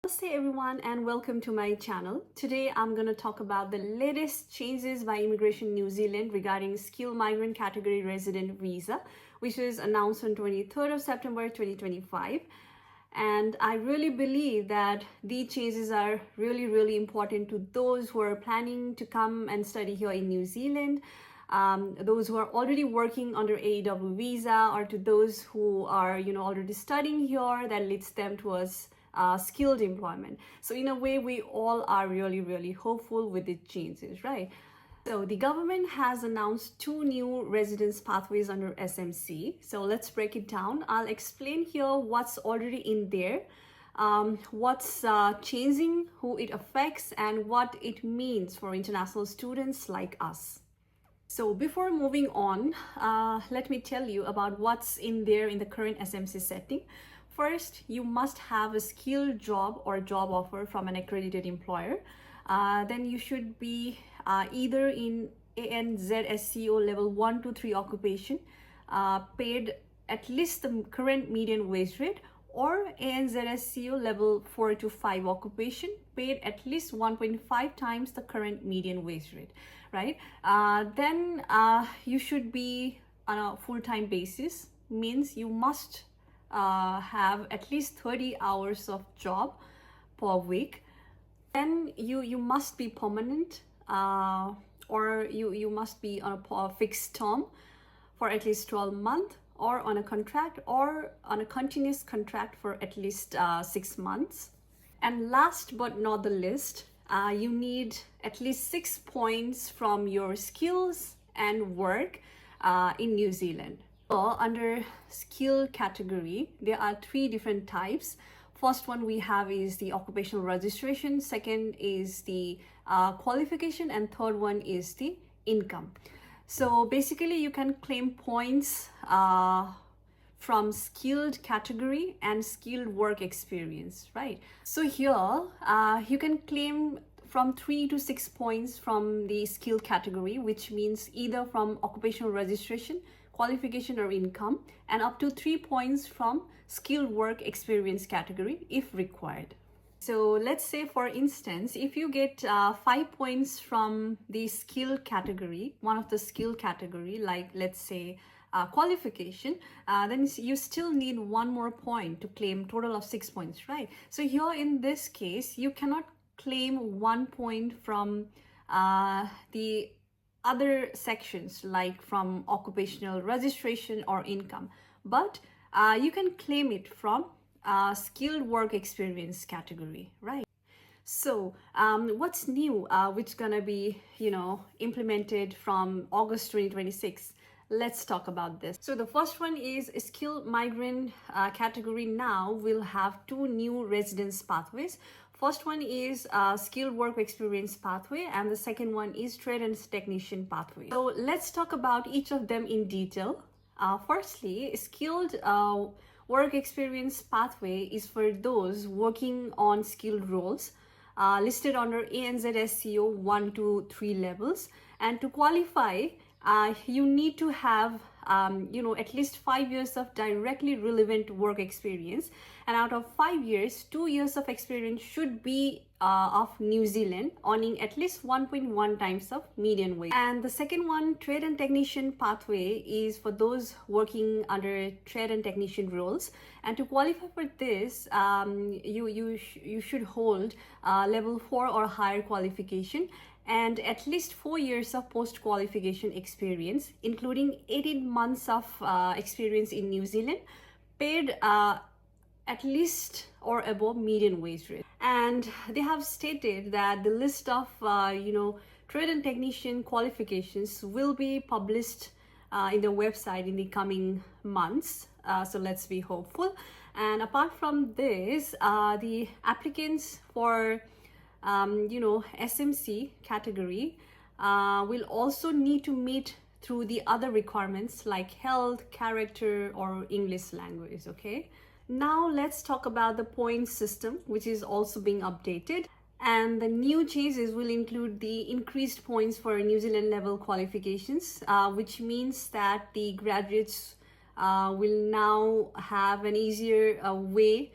Namaste everyone and welcome to my channel. Today I'm going to talk about the latest changes by Immigration New Zealand regarding skilled migrant category resident visa, which was announced on 23rd of September 2025. And I really believe that these changes are really important to those who are planning to come and study here in New Zealand, those who are already working under AEW visa, or to those who are already studying here that leads them towards skilled employment. So in a way, we all are really hopeful with the changes, right? So the government has announced two new residence pathways under SMC. So let's break it down. I'll explain here what's already in there, what's changing, who it affects, and what it means for international students like us. So before moving on, let me tell you about what's in there in the current SMC setting. First, you must have a skilled job or job offer from an accredited employer. Then you should be either in ANZSCO level 1 to 3 occupation, paid at least the current median wage rate, or ANZSCO level 4 to 5 occupation, paid at least 1.5 times the current median wage rate, right? Then you should be on a full-time basis, means you must have at least 30 hours of job per week. Then you must be permanent, or you must be on a fixed term for at least 12 months, or on a contract, or on a continuous contract for at least 6 months. And last but not the least, you need at least 6 points from your skills and work in New Zealand. So under skill category, there are 3 different types. First one we have is the occupational registration, second is the qualification, and third one is the income. So basically you can claim points from skilled category and skilled work experience, right? So here you can claim from 3 to 6 points from the skill category, which means either from occupational registration, qualification, or income, and up to 3 points from skilled work experience category if required. So let's say, for instance, if you get 5 points from the skill category, one of the skill category, like let's say qualification, then you still need 1 more point to claim total of 6 points, right? So here in this case, you cannot claim 1 point from the other sections, like from occupational registration or income, but you can claim it from skilled work experience category, right? So what's new, which gonna be implemented from August 2026? Let's talk about this. So the first one is skilled migrant category now will have 2 new residence pathways. First one is skilled work experience pathway, and the second one is trade and technician pathway. So let's talk about each of them in detail. Firstly, skilled work experience pathway is for those working on skilled roles listed under ANZSCO 1 to 3 levels, and to qualify you need to have at least 5 years of directly relevant work experience, and out of 5 years, 2 years of experience should be of New Zealand, earning at least 1.1 times of median wage. And the second one, trade and technician pathway, is for those working under trade and technician roles, and to qualify for this, you should hold level 4 or higher qualification, and at least 4 years of post-qualification experience, including 18 months of experience in New Zealand, paid at least or above median wage rate. And they have stated that the list of trade and technician qualifications will be published in the website in the coming months. So let's be hopeful. And apart from this, the applicants for SMC category will also need to meet through the other requirements like health, character, or English language, okay? Now let's talk about the point system, which is also being updated. And the new changes will include the increased points for New Zealand level qualifications, which means that the graduates will now have an easier way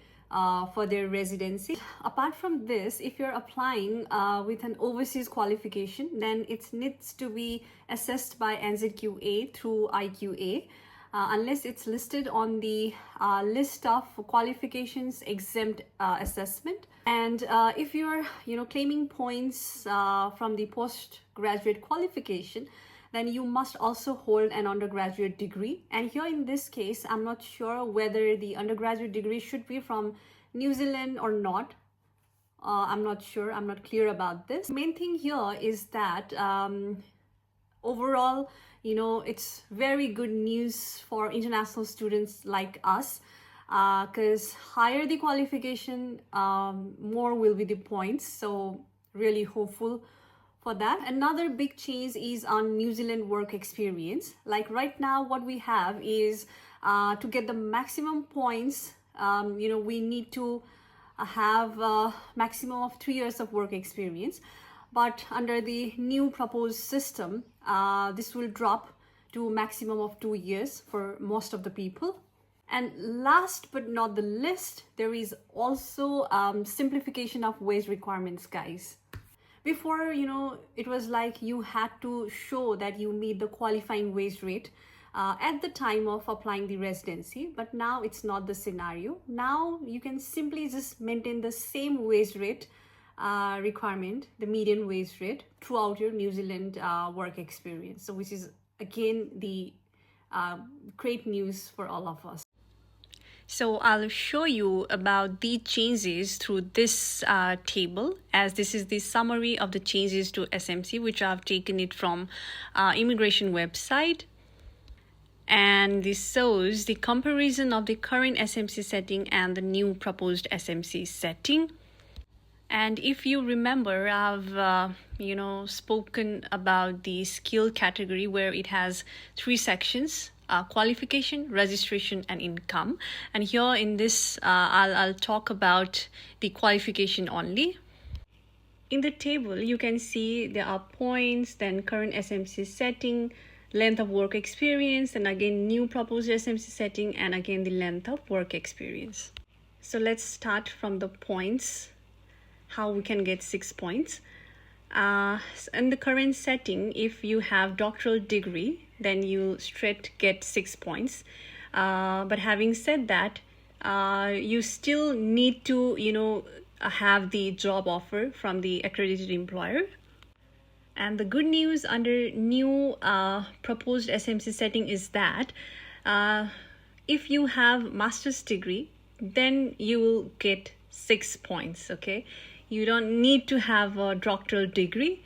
for their residency. Apart from this, if you're applying with an overseas qualification, then it needs to be assessed by NZQA through IQA. Unless it's listed on the list of qualifications exempt assessment. And if you're claiming points from the postgraduate qualification, then you must also hold an undergraduate degree. And here in this case, I'm not sure whether the undergraduate degree should be from New Zealand or not. I'm not sure, I'm not clear about this. The main thing here is that overall, it's very good news for international students like us, because higher the qualification, more will be the points. So really hopeful for that. Another big change is on New Zealand work experience. Like right now, what we have is to get the maximum points, we need to have a maximum of 3 years of work experience. But under the new proposed system, this will drop to a maximum of 2 years for most of the people. And last but not the least, there is also simplification of wage requirements, guys. Before, it was like you had to show that you meet the qualifying wage rate at the time of applying the residency, but now it's not the scenario. Now you can simply just maintain the same wage rate requirement, the median wage rate, throughout your New Zealand work experience. So which is again the great news for all of us. So I'll show you about the changes through this table, as this is the summary of the changes to SMC, which I've taken it from immigration website. And this shows the comparison of the current SMC setting and the new proposed SMC setting. And if you remember, I've spoken about the skill category where it has 3 sections: qualification, registration, and income. And here in this, I'll talk about the qualification only. In the table, you can see there are points, then current SMC setting, length of work experience, and again new proposed SMC setting, and again the length of work experience. So let's start from the points, how we can get 6 points. In the current setting, if you have doctoral degree, then you straight get 6 points. But having said that, you still need to have the job offer from the accredited employer. And the good news under new proposed SMC setting is that if you have master's degree, then you will get 6 points. Okay, you don't need to have a doctoral degree.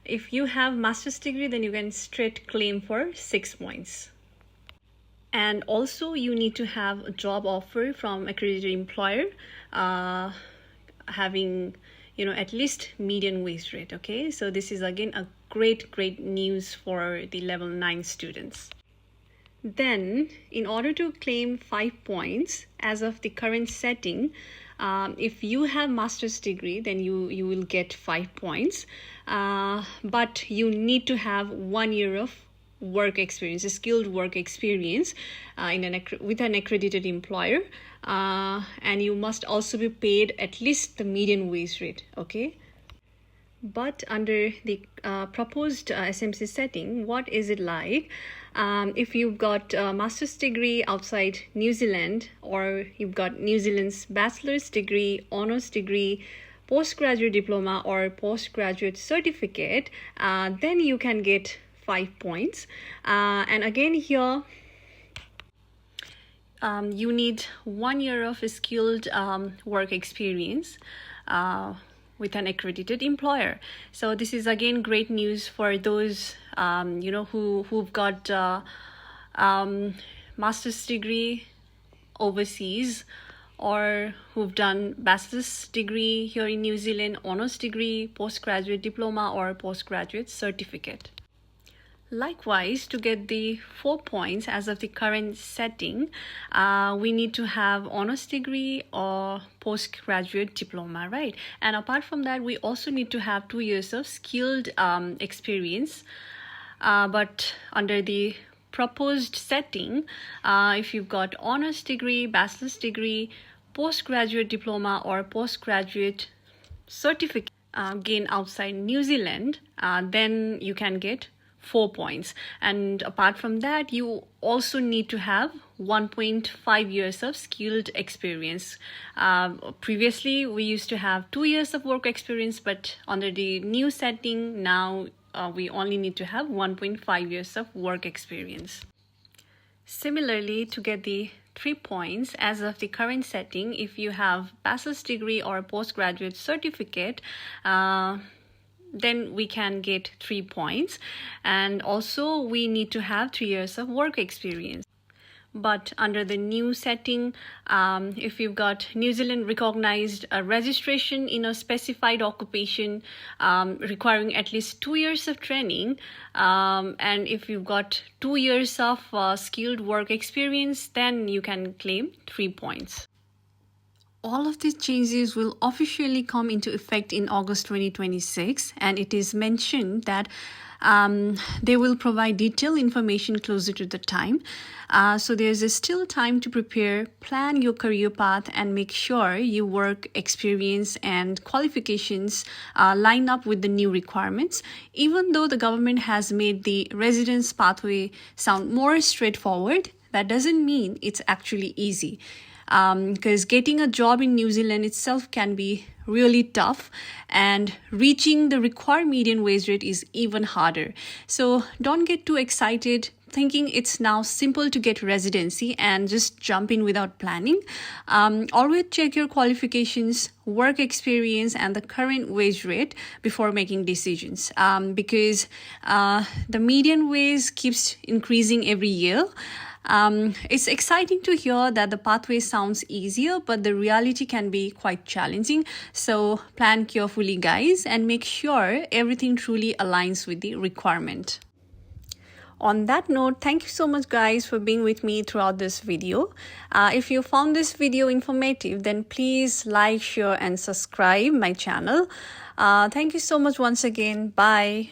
If you have master's degree, then you can straight claim for 6 points. And also you need to have a job offer from accredited employer, having at least median wage rate. Okay, so this is again a great news for the level 9 students. Then in order to claim 5 points as of the current setting, if you have master's degree, then you will get 5 points, but you need to have 1 year of work experience, a skilled work experience with an accredited employer, and you must also be paid at least the median wage rate. Okay, but under the proposed SMC setting, what is it like? If you've got a master's degree outside New Zealand, or you've got New Zealand's bachelor's degree, honors degree, postgraduate diploma, or postgraduate certificate, then you can get 5 points. And again here, you need 1 year of skilled work experience with an accredited employer. So this is again great news for those who've got master's degree overseas, or who've done bachelor's degree here in New Zealand, honors degree, postgraduate diploma, or postgraduate certificate. Likewise, to get the 4 points as of the current setting, we need to have honors degree or postgraduate diploma, right? And apart from that, we also need to have 2 years of skilled experience. But under the proposed setting, if you've got honors degree, bachelor's degree, postgraduate diploma or postgraduate certificate gain outside New Zealand, then you can get 4 points. And apart from that, you also need to have 1.5 years of skilled experience. Previously, we used to have 2 years of work experience, but under the new setting, now we only need to have 1.5 years of work experience. Similarly, to get the 3 points, as of the current setting, if you have bachelor's degree or a postgraduate certificate, then we can get 3 points. And also we need to have 3 years of work experience. But under the new setting, if you've got New Zealand recognized registration in a specified occupation requiring at least 2 years of training, and if you've got 2 years of skilled work experience, then you can claim 3 points. All of these changes will officially come into effect in August 2026, and it is mentioned that they will provide detailed information closer to the time. So there's still time to prepare, plan your career path, and make sure your work experience and qualifications line up with the new requirements. Even though the government has made the residence pathway sound more straightforward, that doesn't mean it's actually easy. Because getting a job in New Zealand itself can be really tough, and reaching the required median wage rate is even harder. So don't get too excited thinking it's now simple to get residency and just jump in without planning. Always check your qualifications, work experience, and the current wage rate before making decisions, because the median wage keeps increasing every year. It's exciting to hear that the pathway sounds easier, but the reality can be quite challenging. So plan carefully, guys, and make sure everything truly aligns with the requirement. On that note, thank you so much, guys, for being with me throughout this video. If you found this video informative, then please like, share, and subscribe my channel. Thank you so much once again. Bye.